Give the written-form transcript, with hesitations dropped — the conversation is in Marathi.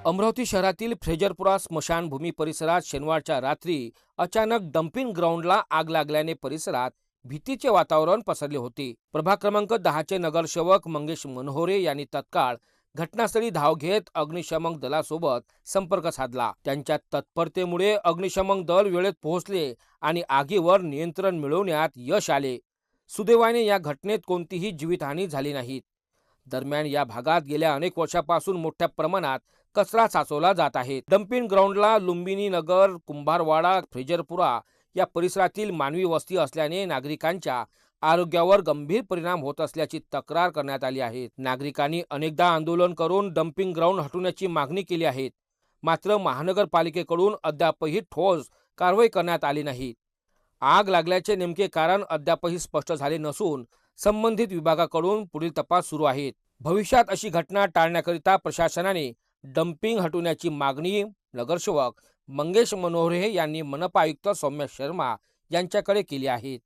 अमरावती शहरातील फ्रेजरपुरा स्मशानभूमी परिसरात शनिवारच्या रात्री अचानक डम्पिंग ग्राउंडला आग लागल्याने परिसरात भीतीचे वातावरण पसरले होते। प्रभाग क्रमांक 10चे नगरसेवक मंगेश मनोहरे यांनी तत्काळ घटनास्थळी धाव घेत अग्निशमन दलासोबत संपर्क साधला। त्यांच्या तत्परतेमुळे अग्निशमन दल वेळेत पोहोचले आणि आगीवर नियंत्रण मिळवण्यात यश आले। सुदैवाने या घटनेत कोणतीही जीवितहानी झाली नाही। दरम्यान या भागात गेल्या अनेक वर्षापासून मोठ्या प्रमाणात कचरा साचवला जात आहे। डम्पिंग ग्राउंडला लुंबिनी नगर, कुंभारवाडा, फ्रेजरपुरा या परिसरातील मानवी वस्ती असल्याने नागरिकांच्या आरोग्यावर गंभीर परिणाम होत असल्याची तक्रार करण्यात आली आहे। नागरिकांनी अनेकदा आंदोलन करून डम्पिंग ग्राउंड हटवण्याची मागणी केली आहे, मात्र महानगरपालिकेकडून अद्यापही ठोस कारवाई करण्यात आली नाही। आग लागल्याचे नेमके कारण अद्यापही स्पष्ट झाले नसून संबंधित विभागाकडून पुढील तपास सुरू आहे। भविष्यात अशी घटना टाळण्याकरिता प्रशासनाने डम्पिंग हटवण्याची मागणी नगरसेवक मंगेश मनोहरे यांनी मनपा आयुक्त सौम्य शर्मा यांच्याकडे केली आहे।